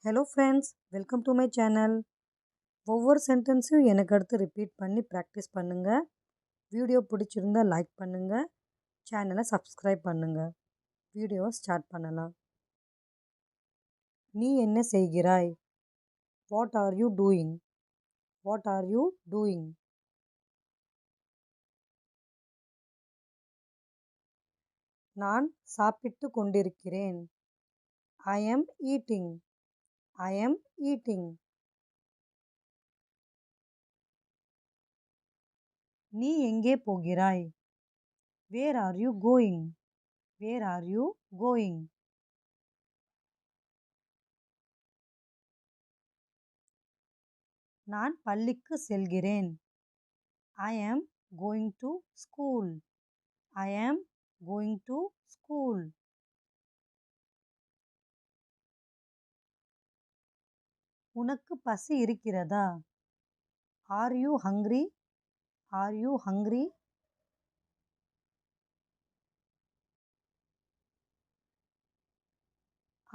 Hello friends, welcome to my channel. ஒவ்வொரு சென்டென்ஸையும் எனக்கு அடுத்து ரிப்பீட் பண்ணி ப்ராக்டிஸ் பண்ணுங்கள். வீடியோ பிடிச்சிருந்தா லைக் பண்ணுங்கள், சேனலை சப்ஸ்கிரைப் பண்ணுங்கள். வீடியோவை ஸ்டார்ட் பண்ணலாம். நீ என்ன செய்கிறாய்? What are you doing? What are you doing? நான் சாப்பிட்டு கொண்டிருக்கிறேன். I am eating. I am eating. நீ எங்கே போகிறாய்? Where are you going? Where are you going? நான் பள்ளிக்கு செல்கிறேன். I am going to school. I am going to school. உனக்கு பசி இருக்கிறதா? Are you hungry? Are you hungry?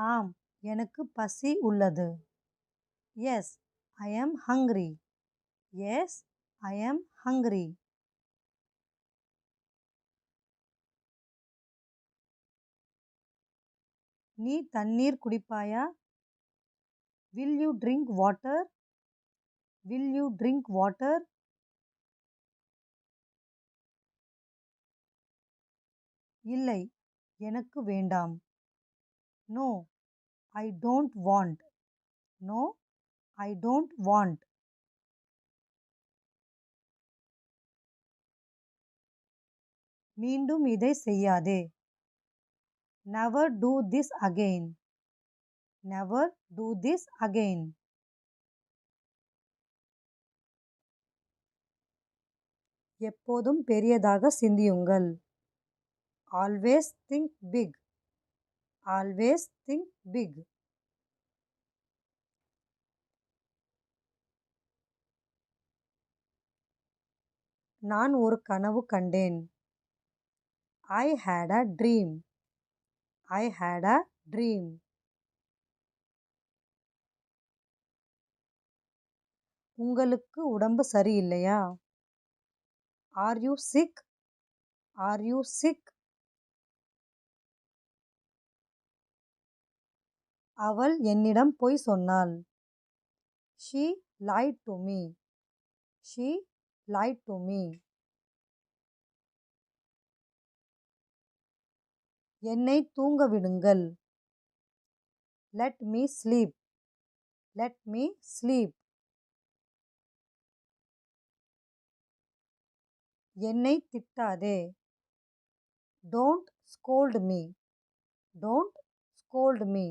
ஆம், எனக்கு பசி உள்ளது. Yes, I am hungry. Yes, I am hungry. நீ தண்ணீர் குடிப்பாயா? Will you drink water? Will you drink water? இல்லை, எனக்கு வேண்டாம். No, I don't want. No, I don't want. மீண்டும் இதை செய்யாதே. Never do this again. Never do this again. எப்போதும் பெரியதாக சிந்தியுங்கள். Always think big. Always think big. நான் ஒரு கனவு கண்டேன். I had a dream. I had a dream. உங்களுக்கு உடம்பு சரியில்லையா? Are you sick? Are you sick? அவள் என்னிடம் பொய் சொன்னாள். She lied to me. She lied to me. என்னை தூங்க விடுங்கள். Let me sleep. Let me sleep. என்னை திட்டாதே. Don't scold me. Don't scold me.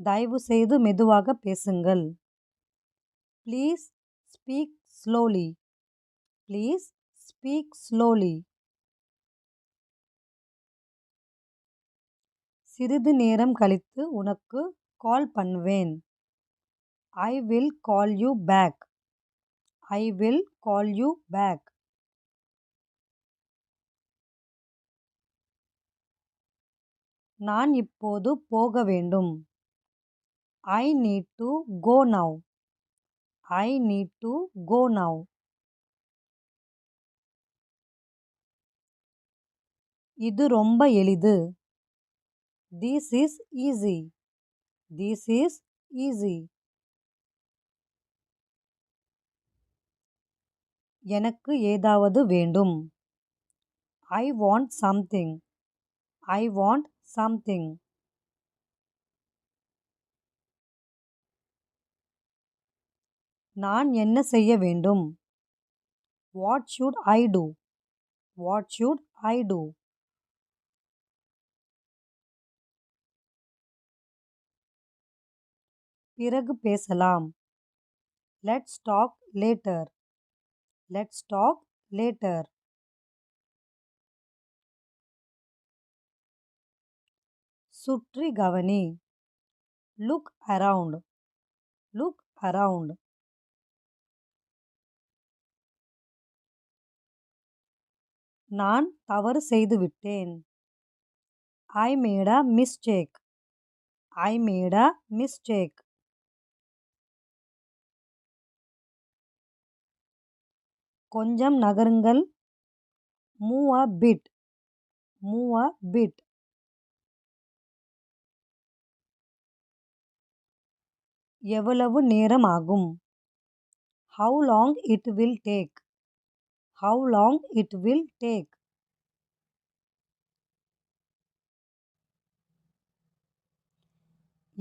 தயவு செய்து மெதுவாக பேசுங்கள். Please speak slowly. Please speak slowly. சிறிது நேரம் கழித்து உனக்கு கால் பண்ணுவேன். I will call you back. I will call you back. நான் இப்போது போக வேண்டும். I need to go now. I need to go now. இது ரொம்ப எளிது. This is easy. This is easy. எனக்கு ஏதாவது வேண்டும். I want something. I want something. நான் என்ன செய்ய வேண்டும்? What should I do? What should I do? பிறகு பேசலாம். Let's talk later. Let's talk later. சுற்றி கவனி. Look around. Look around. நான் தவறு செய்துவிட்டேன். I made a mistake. I made a mistake. கொஞ்சம் நகருங்கள். Move a bit. Move a bit. எவ்வளவு நேரம் ஆகும்? How long it will take? How long it will take?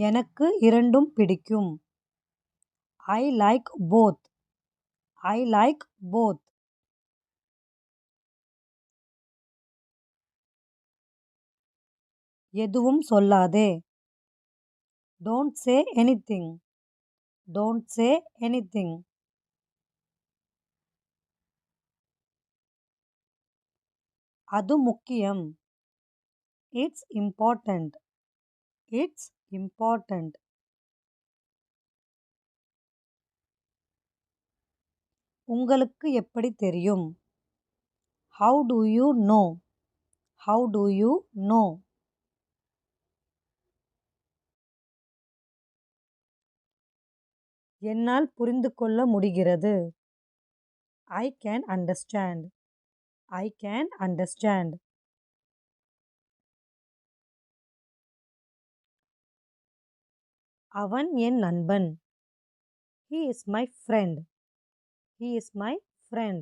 எனக்கு இரண்டும் பிடிக்கும். I like both. I like both. எதுவும் சொல்லாதே. Don't say anything. Don't say anything. அது முக்கியம். It's important. It's important. உங்களுக்கு எப்படி தெரியும்? How do you know? How do you know? என்னால் புரிந்து கொள்ள முடிகிறது. I can understand. I can understand. அவன் என் நண்பன். He is my friend. He is my friend.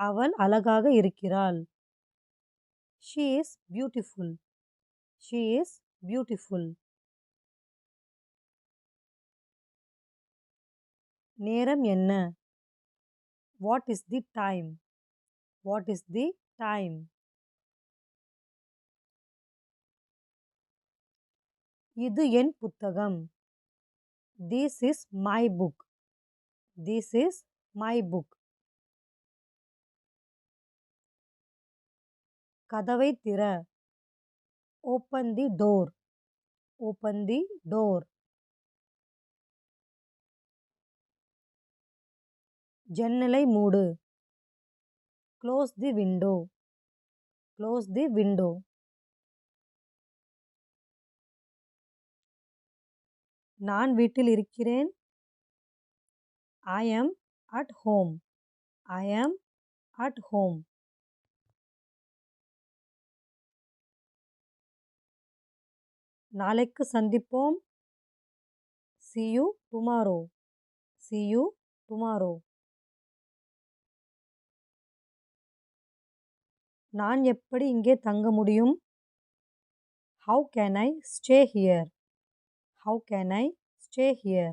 அவள் அழகாக இருக்கிறாள். She is beautiful. She is beautiful. நேரம் என்ன? What is the time? What is the time? இது என் புத்தகம். This is my book. This is my book. கதவை திற. Open the door. Open the door. ஜன்னலை மூடு. Close the window. Close the window. நான் வீட்டில் இருக்கிறேன். I am at home. I am at home. நாளைக்கு சந்திப்போம். See you tomorrow. See you tomorrow. நான் எப்படி இங்கே தங்க முடியும்? How can I stay here? How can I stay here?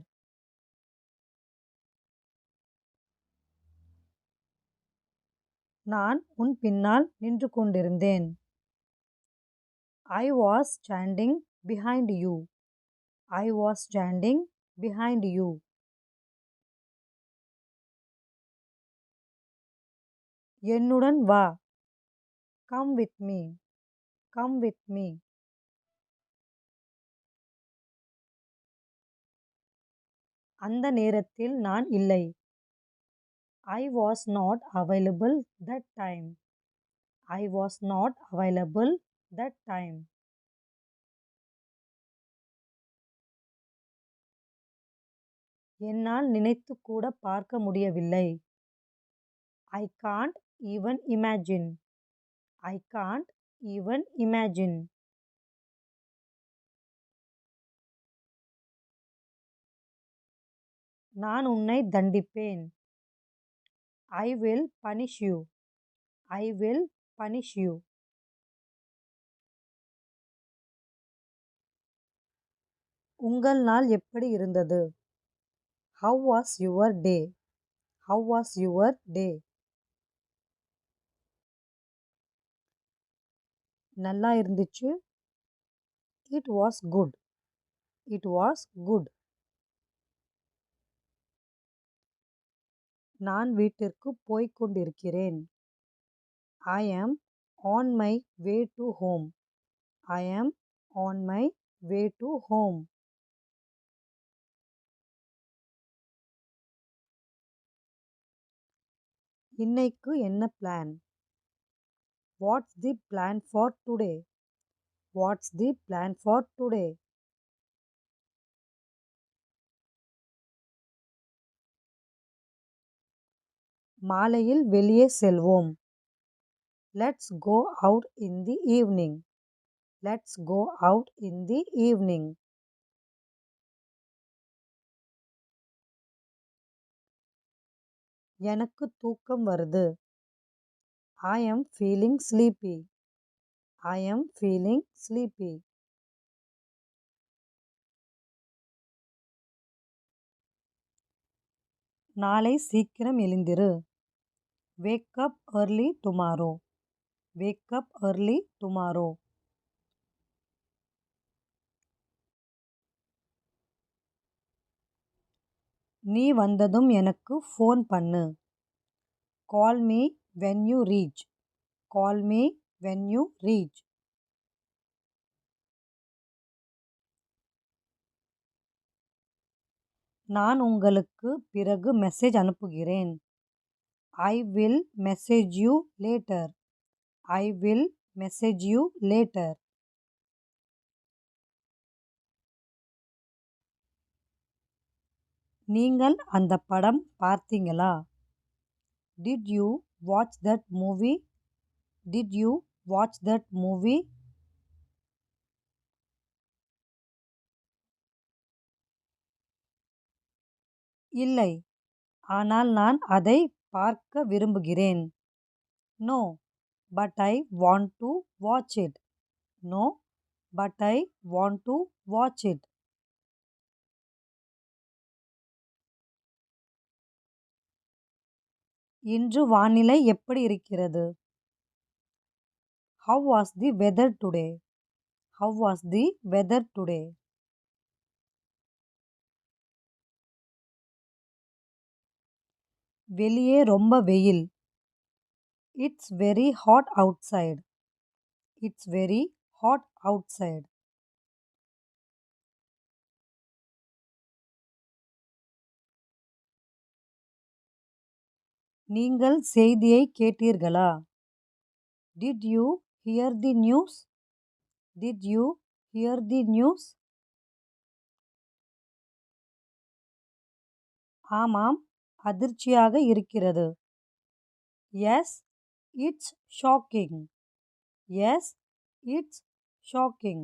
நான் உன் பின்னால் நின்று கொண்டிருந்தேன். I was standing behind you. I was standing behind you. என்னுடன் வா. Come with me. Come with me. அந்த நேரத்தில் நான் இல்லை. I was not available that time. I was not available that time. என்னால் நினைத்து கூட பார்க்க முடியவில்லை. I can't even imagine. I can't even imagine. நான் உன்னை தண்டிப்பேன். I will punish you. I will punish you. உங்கள் நாள் எப்படி இருந்தது? How was your day? How was your day? நல்லா இருந்துச்சு. It was good. It was good. நான் வீட்டிற்கு போய்க் கொண்டிருக்கிறேன். I am on my way to home. I am on my way to home. இன்னைக்கு என்ன plan? What's the plan for today? What's the plan for today? மாலையில் வெளியே செல்வோம். Let's go out in the evening. Let's go out in the evening. எனக்கு தூக்கம் வருது. I am feeling sleepy. I am feeling sleepy. நாளை சீக்கிரம் எழுந்திரு. Wake up early tomorrow. Wake up early tomorrow. நீ வந்ததும் எனக்கு ஃபோன் பண்ணு. Call me when you reach. Call me when you reach. நான் உங்களுக்கு பிறகு மெசேஜ் அனுப்புகிறேன். I will message you later. I will message you later. நீங்கள் அந்த படம் பார்த்தீங்களா? Did you watch that movie? Did you watch that movie? இல்லை, ஆனால் நான் அதை பார்க்க விரும்புகிறேன். No, but I want to watch it. No, but I want to watch it. இன்று வானிலை எப்படி இருக்கிறது? How was the weather today? How was the weather today? வெளியே ரொம்ப வெயில். It's very hot outside. It's very hot outside. நீங்கள் செய்தியை கேட்டீர்களா? Did you hear the news? Did you hear the news? ஆமாம், அதிர்ச்சியாக இருக்கிறது. Yes, it's shocking. Yes, it's shocking.